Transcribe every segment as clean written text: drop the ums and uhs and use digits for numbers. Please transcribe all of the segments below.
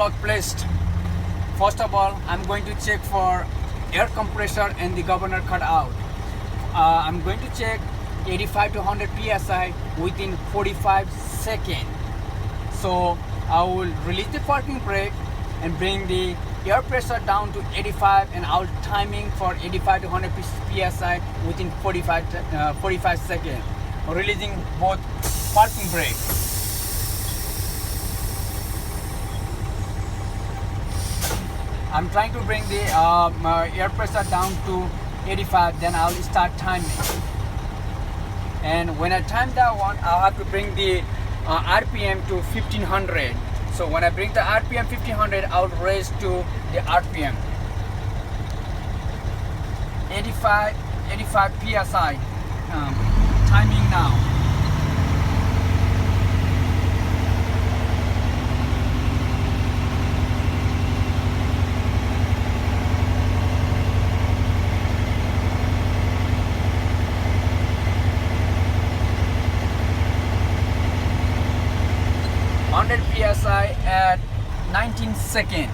block placed. First of all, I'm going to check for air compressor and the governor cutout. I'm going to check 85 to 100 psi within 45 seconds. So I will release the parking brake and bring the air pressure down to 85, and I'll timing for 85 to 100 psi within 45 seconds. Releasing both parking brake. I'm trying to bring the air pressure down to 85, then I'll start timing. And when I time that one, I'll have to bring the RPM to 1500. So when I bring the RPM 1500, I'll raise to the RPM 85 psi. Timing now. PSI at 19 seconds.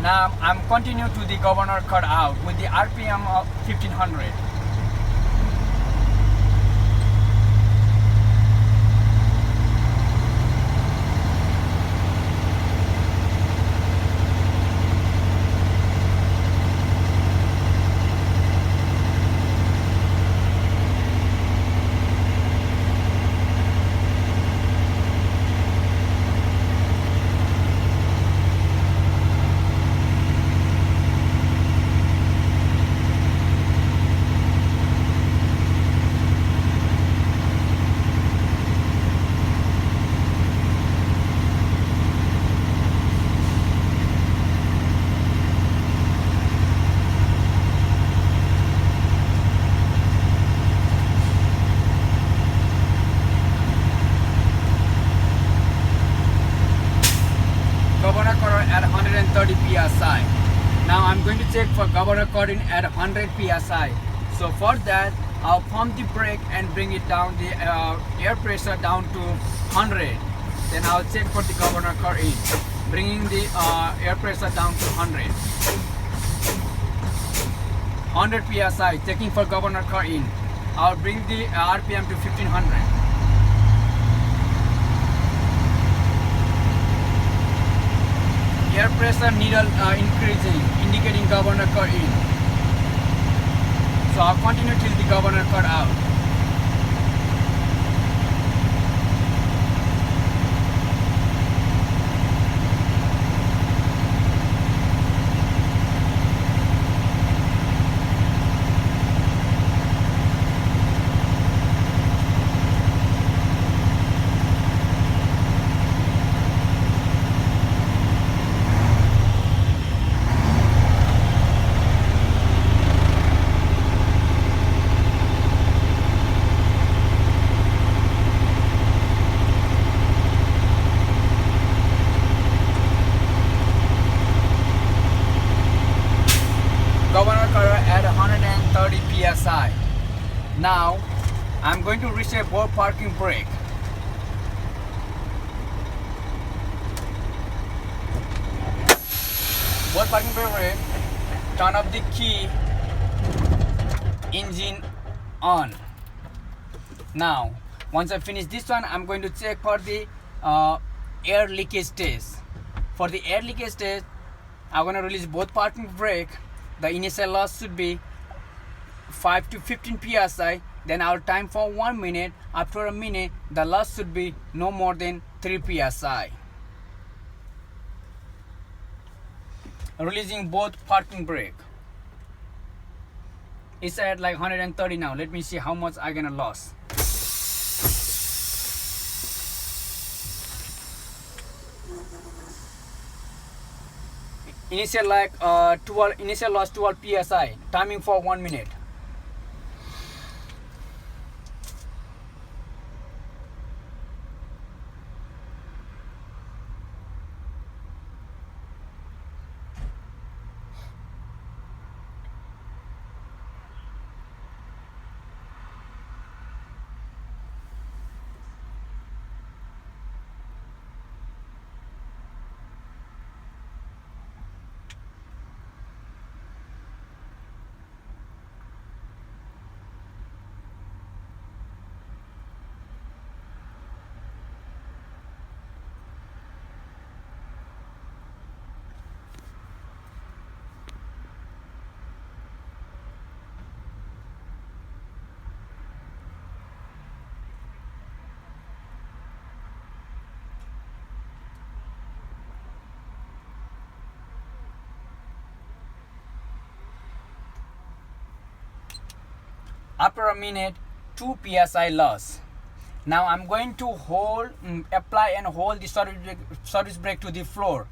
Now I'm continuing to the governor cutout with the RPM of 1500. Governor current at 130 psi. Now I'm going to check for governor current at 100 psi. So for that, I'll pump the brake and bring it down the air pressure down to 100. Then I'll check for the governor current, bringing the air pressure down to 100. 100 psi, checking for governor current. I'll bring the RPM to 1500. Air pressure needle increasing, indicating governor cut in. So I'll continue till the governor cut out. Governor current at 130 psi. Now I'm going to reset both parking brake. Both parking brake, turn up the key, engine on. Now once I finish this one, I'm going to check for the air leakage test. For the air leakage test, I'm going to release both parking brake. The initial loss should be 5 to 15 psi. Then I'll time for 1 minute. After a minute, the loss should be no more than 3 psi. Releasing both parking brake. It's at like 130 now. Let me see how much I'm gonna lose. Initial like 12, initial loss 12 psi. Timing for 1 minute. After a minute, 2 psi loss. Now I'm going to apply and hold the service brake to the floor.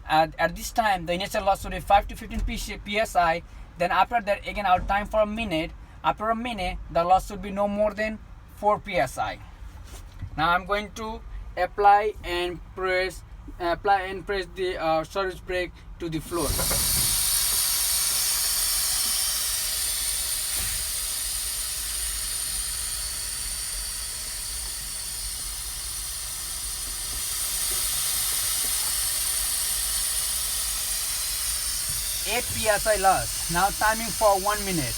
At this time, the initial loss will be 5 to 15 psi. Then after that, again, I'll time for a minute. After a minute, the loss will be no more than 4 psi. Now I'm going to apply and press the service brake to the floor. Eight psi loss. Now timing for 1 minute.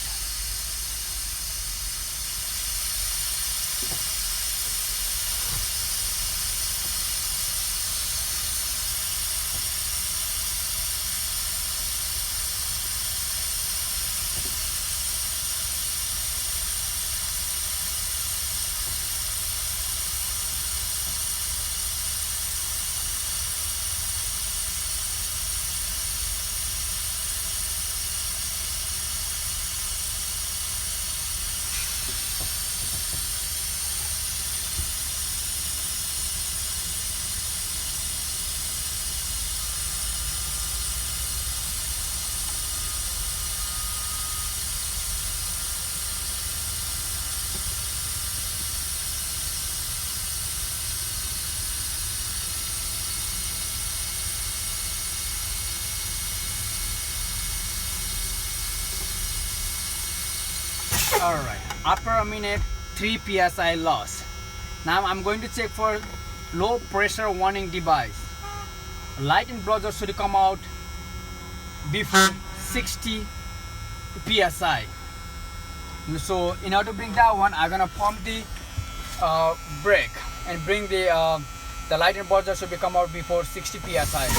Alright, after a minute, 3 psi loss. Now I'm going to check for low pressure warning device. Light and buzzer should come out before 60 psi. So in order to bring that one, I'm gonna pump the brake and bring the light and buzzer should come out before 60 psi.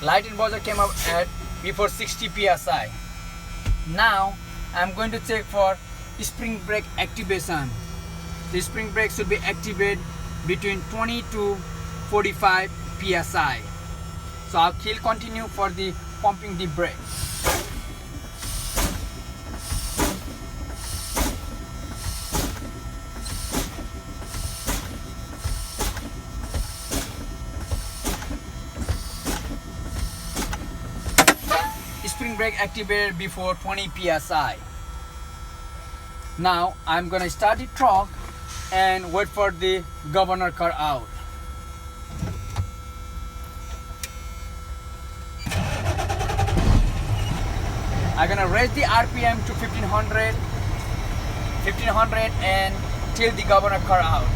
Light and buzzer came up at before 60 psi. Now I'm going to check for spring brake activation. The spring brake should be activated between 20 to 45 psi. So I'll continue for the pumping the brake. Spring brake activated before 20 psi. Now I'm gonna start the truck and wait for the governor car out. I'm gonna raise the RPM to 1500 and till the governor car out.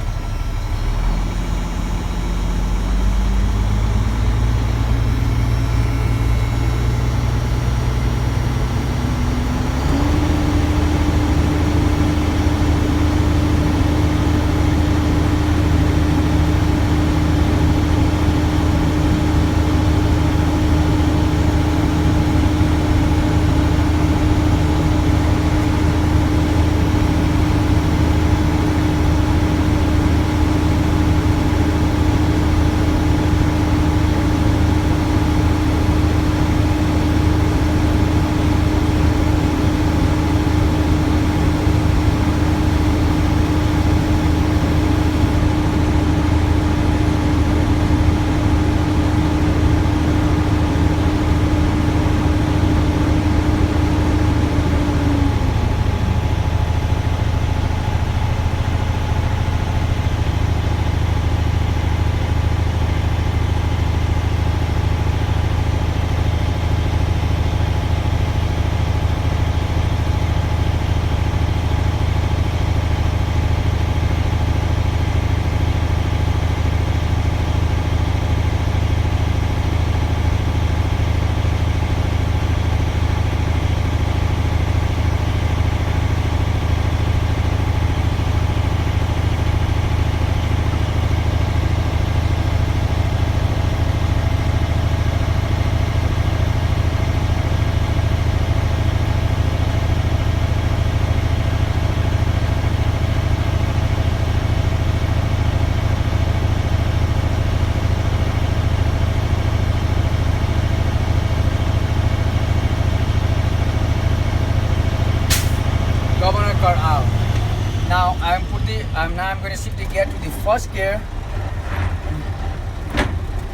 now I'm going to shift the gear to the first gear.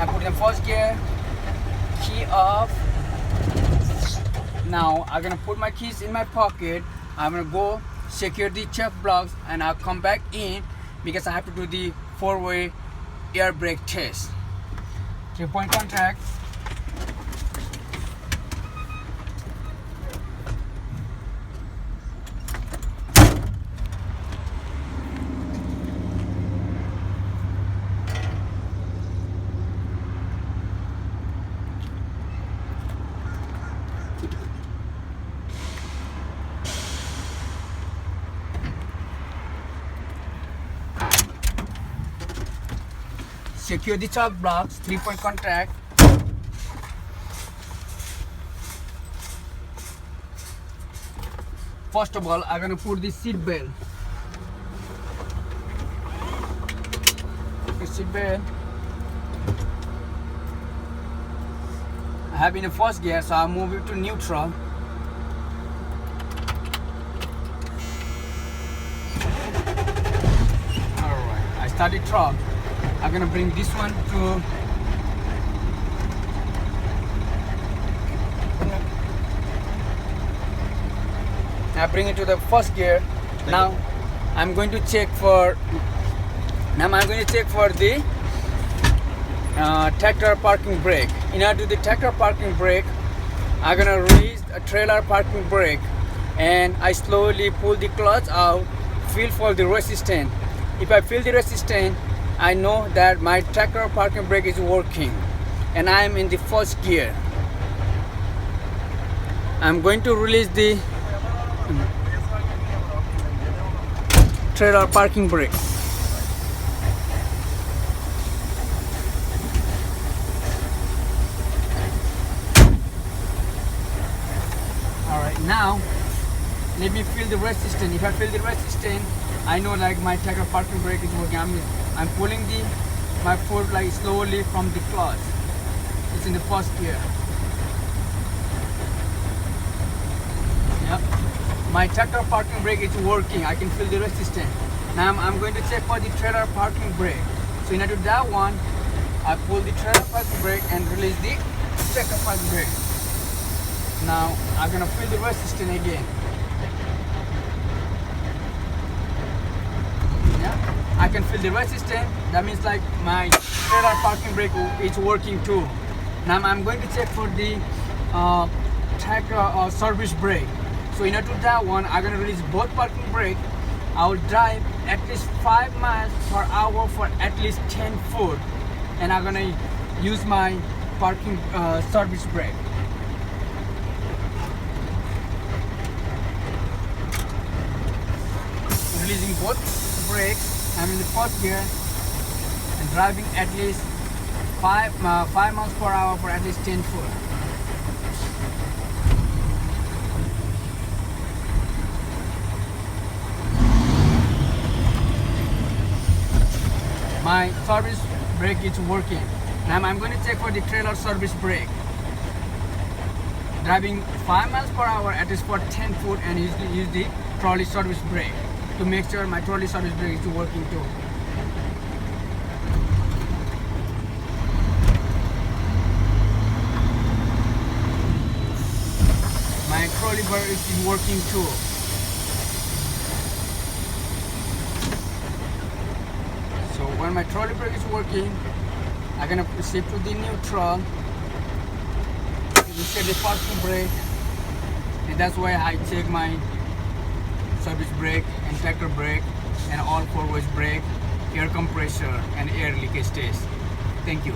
I put in first gear, key off. Now I'm gonna put my keys in my pocket. I'm gonna go secure the chuck blocks and I'll come back in because I have to do the 4-way air brake test. 3-point contact. Secure the chuck blocks, 3-point contact. First of all, I'm gonna put the seat belt. Seat belt. I have in the first gear, so I'll move it to neutral. Alright, I start the truck. I'm gonna bring this one to I bring it to the first gear. Now I'm going to check for the tractor parking brake. In order to do the tractor parking brake, I'm gonna release a trailer parking brake and I slowly pull the clutch out, feel for the resistance. If I feel the resistance, I know that my tractor parking brake is working and I am in the first gear. I'm going to release the trailer parking brake. Alright, now let me feel the resistance. If I feel the resistance, I know like my tractor parking brake is working. I'm pulling my foot like slowly from the clutch. It's in the first gear. Yep. My tractor parking brake is working. I can feel the resistance. Now I'm going to check for the trailer parking brake. So in order to do that one, I pull the trailer parking brake and release the tractor parking brake. Now I'm gonna feel the resistance again. I can feel the resistance. That means like my trailer parking brake is working too. Now I'm going to check for the tractor service brake. So in order to do that one, I'm going to release both parking brake. I will drive at least 5 miles per hour for at least 10 foot, and I'm going to use my parking service brake. Releasing both brakes. I'm in the first gear and driving at least 5 miles per hour for at least 10 foot. My service brake is working. Now I'm going to check for the trailer service brake. Driving 5 miles per hour at least for 10 foot and use the trolley service brake to make sure my trolley service brake is working too. My trolley brake is working too. So when my trolley brake is working, I'm gonna shift to the neutral, reset the parking brake, and that's why I check my service brake and tractor brake and all 4-way brake, air compressor and air leakage test. Thank you.